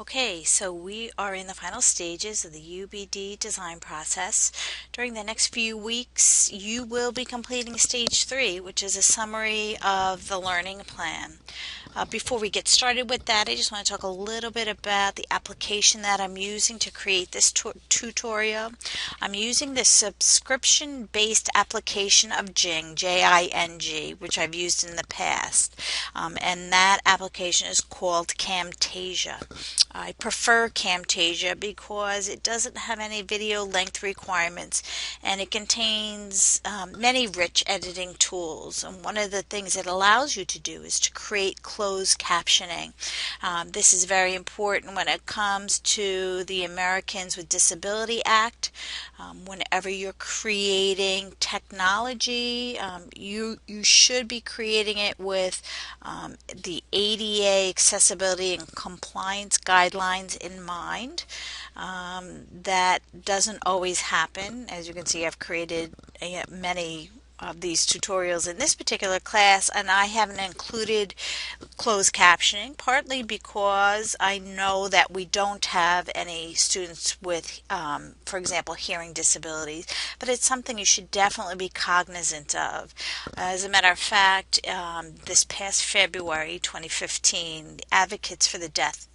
Okay, so we are in the final stages of the UBD design process. During the next few weeks, you will be completing stage 3, which is a summary of the learning plan. Before we get started with that, I just want to talk a little bit about the application that I'm using to create this tutorial. I'm using the subscription-based application of Jing, Jing, which I've used in the past. And that application is called Camtasia. I prefer Camtasia because it doesn't have any video length requirements and it contains many rich editing tools. And one of the things it allows you to do is to create closed captioning. This is very important when it comes to the Americans with Disability Act. Whenever you're creating technology, you should be creating it with the ADA accessibility and compliance guidelines in mind. That doesn't always happen. As you can see, I've created many of these tutorials in this particular class, and I haven't included closed captioning, partly because I know that we don't have any students with, for example, hearing disabilities, but it's something you should definitely be cognizant of. As a matter of fact, this past February 2015, the Advocates for the Deaf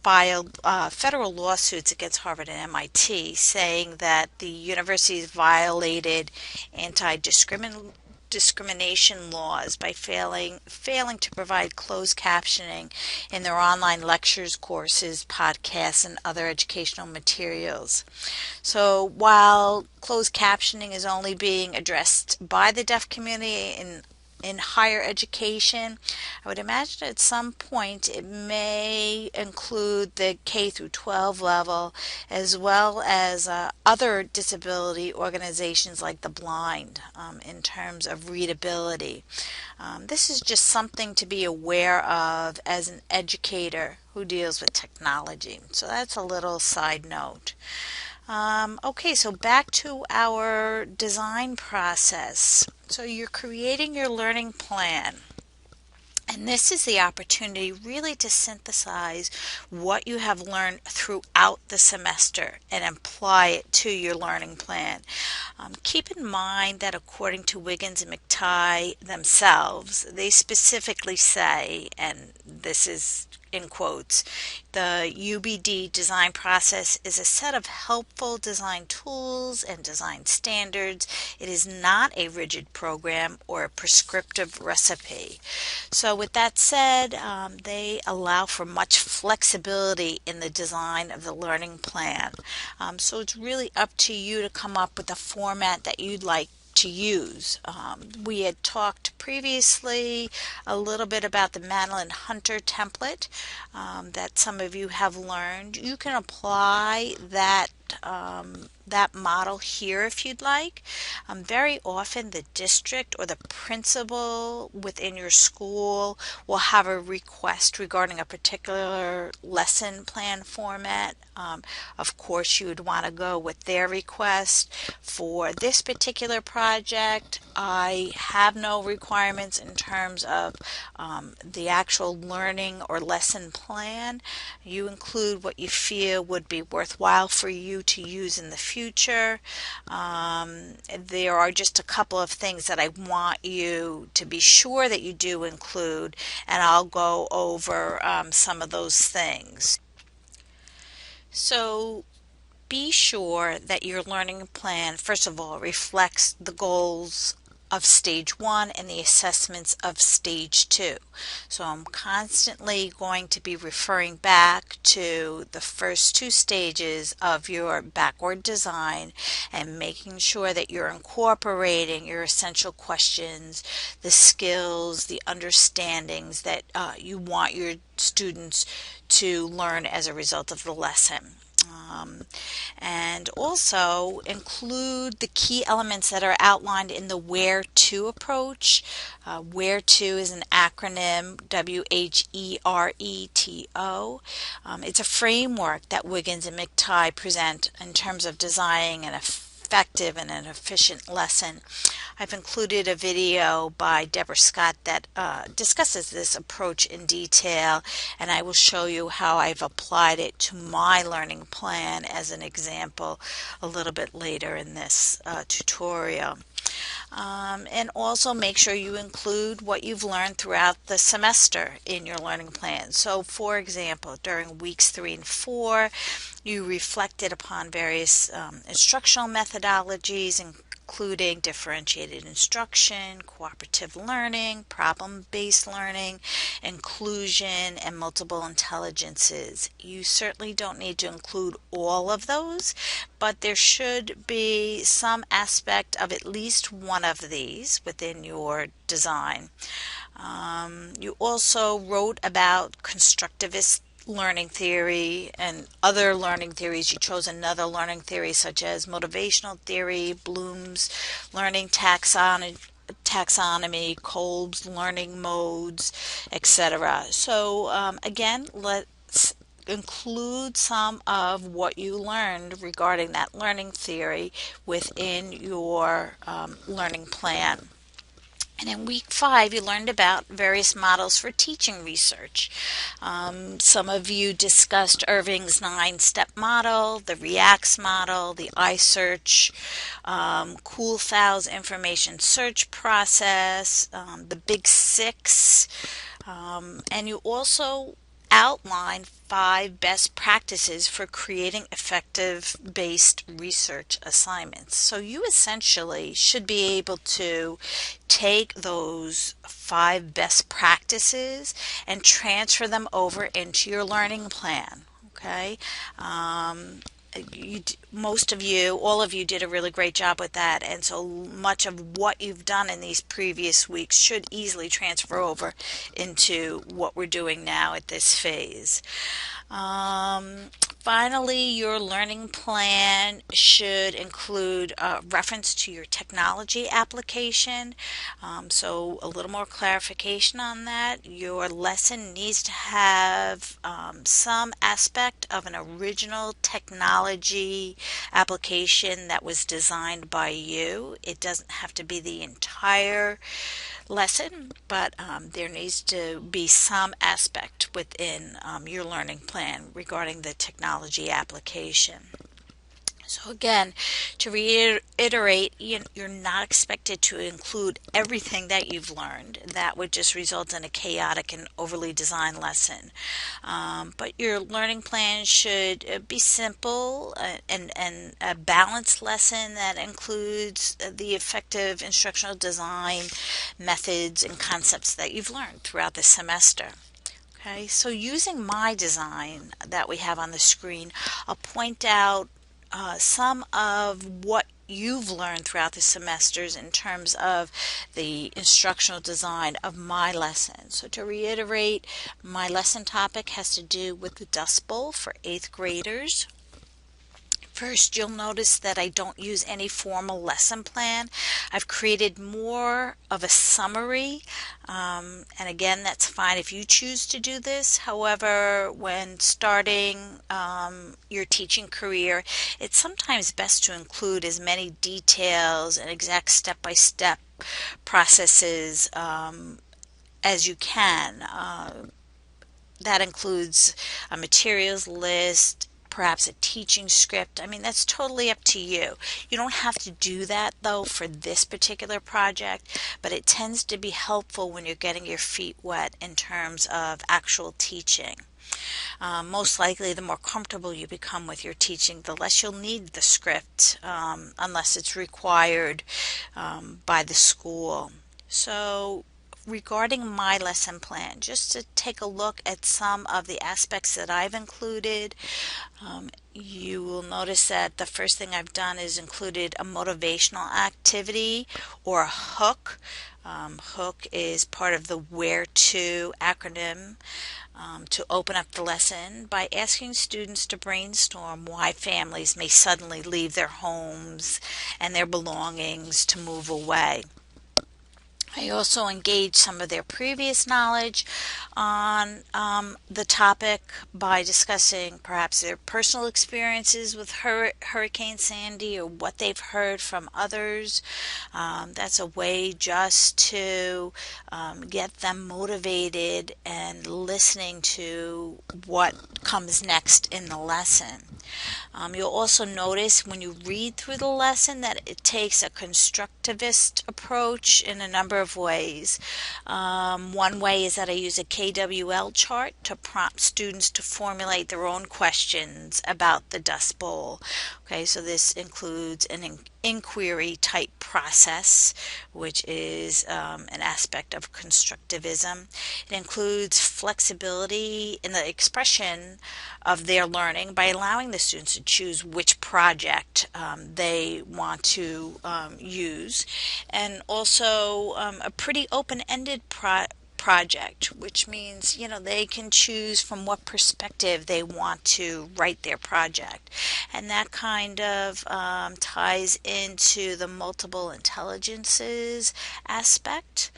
filed federal lawsuits against Harvard and MIT saying that the universities violated anti-discrimination laws by failing to provide closed captioning in their online lectures, courses, podcasts, and other educational materials. So while closed captioning is only being addressed by the deaf community in higher education, I would imagine at some point it may include the K through 12 level as well as other disability organizations like the blind in terms of readability. This is just something to be aware of as an educator who deals with technology. So that's a little side note. Okay, so back to our design process. So you're creating your learning plan. And this is the opportunity really to synthesize what you have learned throughout the semester and apply it to your learning plan. Keep in mind that according to Wiggins and McTighe themselves, they specifically say, and this is in quotes, the UBD design process is a set of helpful design tools and design standards. It is not a rigid program or a prescriptive recipe. So with that said, they allow for much flexibility in the design of the learning plan. So it's really up to you to come up with a format that you'd like to use. We had talked previously a little bit about the Madeline Hunter template that some of you have learned. You can apply that model here if you'd like. Very often the district or the principal within your school will have a request regarding a particular lesson plan format. Of course, you would want to go with their request. For this particular project, I have no requirements in terms of the actual learning or lesson plan. You include what you feel would be worthwhile for you to use in the future. There are just a couple of things that I want you to be sure that you do include, and I'll go over some of those things. So be sure that your learning plan, first of all, reflects the goals of stage 1 and the assessments of stage 2. So I'm constantly going to be referring back to the first 2 stages of your backward design and making sure that you're incorporating your essential questions, the skills, the understandings that you want your students to learn as a result of the lesson. And also include the key elements that are outlined in the Where To approach. Where To is an acronym, WHERETO. It's a framework that Wiggins and McTighe present in terms of designing an effective effective and an efficient lesson. I've included a video by Deborah Scott that discusses this approach in detail, and I will show you how I've applied it to my learning plan as an example a little bit later in this tutorial. And also make sure you include what you've learned throughout the semester in your learning plan. So for example, during weeks 3 and 4, you reflected upon various instructional methodologies, including differentiated instruction, cooperative learning, problem-based learning, inclusion, and multiple intelligences. You certainly don't need to include all of those, but there should be some aspect of at least one of these within your design. You also wrote about constructivist learning theory and other learning theories. You chose another learning theory such as motivational theory, Bloom's learning taxonomy, Kolb's learning modes, etc. So again, let's include some of what you learned regarding that learning theory within your learning plan. And in week 5, you learned about various models for teaching research. Some of you discussed Irving's 9-step model, the REACTS model, the iSearch, Kuhlthau's information search process, the Big 6, and you also outline 5 best practices for creating effective based research assignments. So you essentially should be able to take those 5 best practices and transfer them over into your learning plan. Okay. Most of you, all of you did a really great job with that, and so much of what you've done in these previous weeks should easily transfer over into what we're doing now at this phase. Finally, your learning plan should include a reference to your technology application. So a little more clarification on that. Your lesson needs to have some aspect of an original technology application that was designed by you. It doesn't have to be the entire lesson, but there needs to be some aspect within your learning plan regarding the technology application. So again, to reiterate, you're not expected to include everything that you've learned. That would just result in a chaotic and overly designed lesson. But your learning plan should be simple and a balanced lesson that includes the effective instructional design methods and concepts that you've learned throughout the semester. Okay, so using my design that we have on the screen, I'll point out some of what you've learned throughout the semesters in terms of the instructional design of my lesson. So to reiterate, my lesson topic has to do with the Dust Bowl for 8th graders. First, you'll notice that I don't use any formal lesson plan. I've created more of a summary, and again, that's fine if you choose to do this. However, when starting your teaching career, it's sometimes best to include as many details and exact step-by-step processes as you can. That includes a materials list, perhaps a teaching script. I mean, that's totally up to you. You don't have to do that, though, for this particular project, but it tends to be helpful when you're getting your feet wet in terms of actual teaching. Most likely, the more comfortable you become with your teaching, the less you'll need the script, unless it's required by the school. So, regarding my lesson plan, just to take a look at some of the aspects that I've included, you will notice that the first thing I've done is included a motivational activity or a hook. Hook is part of the Where To acronym. To open up the lesson by asking students to brainstorm why families may suddenly leave their homes and their belongings to move away. I also engage some of their previous knowledge on the topic by discussing perhaps their personal experiences with Hurricane Sandy or what they've heard from others. That's a way just to get them motivated and listening to what comes next in the lesson. You'll also notice when you read through the lesson that it takes a constructivist approach in a number of ways. One way is that I use a KWL chart to prompt students to formulate their own questions about the Dust Bowl. Okay, so this includes an inquiry type process, which is an aspect of constructivism. It includes flexibility in the expression of their learning by allowing the students to choose which project they want to use, and also a pretty open-ended project, which means they can choose from what perspective they want to write their project, and that kind of ties into the multiple intelligences aspect.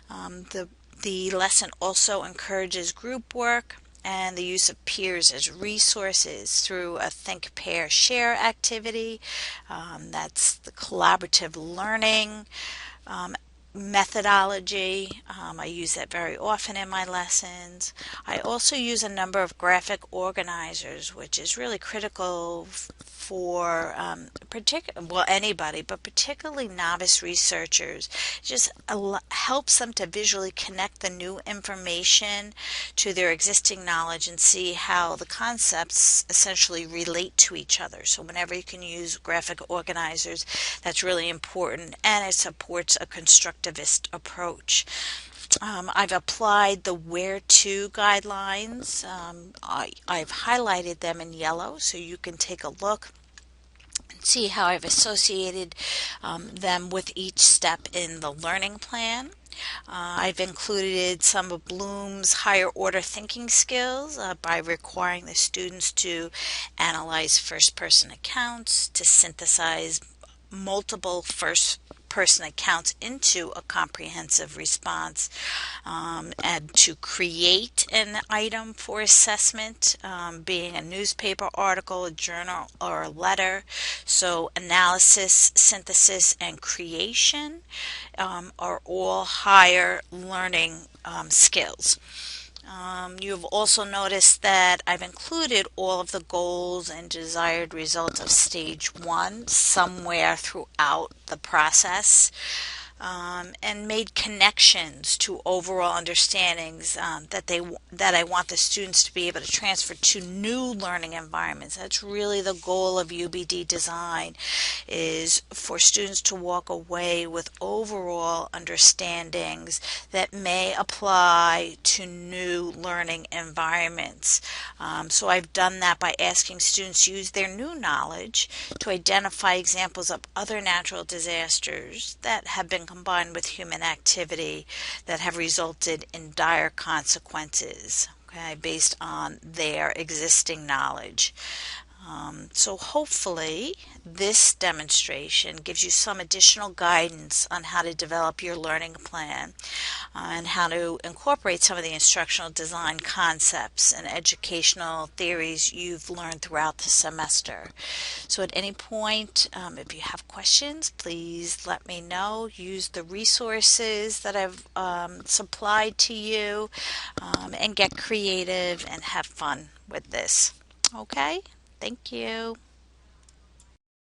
The lesson also encourages group work and the use of peers as resources through a think, pair, share activity. That's the collaborative learning methodology. I use that very often in my lessons. I also use a number of graphic organizers, which is really critical for anybody, but particularly novice researchers. It just helps them to visually connect the new information to their existing knowledge and see how the concepts essentially relate to each other. So whenever you can use graphic organizers, that's really important, and it supports a constructivist approach. I've applied the Where To guidelines. I've highlighted them in yellow so you can take a look and see how I've associated them with each step in the learning plan. I've included some of Bloom's higher order thinking skills by requiring the students to analyze first person accounts, to synthesize multiple first person accounts into a comprehensive response, and to create an item for assessment, being a newspaper article, a journal, or a letter. So analysis, synthesis, and creation are all higher learning skills. You've also noticed that I've included all of the goals and desired results of stage 1 somewhere throughout the process, and made connections to overall understandings that I want the students to be able to transfer to new learning environments. That's really the goal of UBD design, is for students to walk away with overall understandings that may apply to new learning environments. So I've done that by asking students to use their new knowledge to identify examples of other natural disasters that have been combined with human activity that have resulted in dire consequences, okay, based on their existing knowledge. So hopefully this demonstration gives you some additional guidance on how to develop your learning plan and how to incorporate some of the instructional design concepts and educational theories you've learned throughout the semester. So at any point, if you have questions, please let me know. Use the resources that I've supplied to you, and get creative and have fun with this. Okay? Thank you.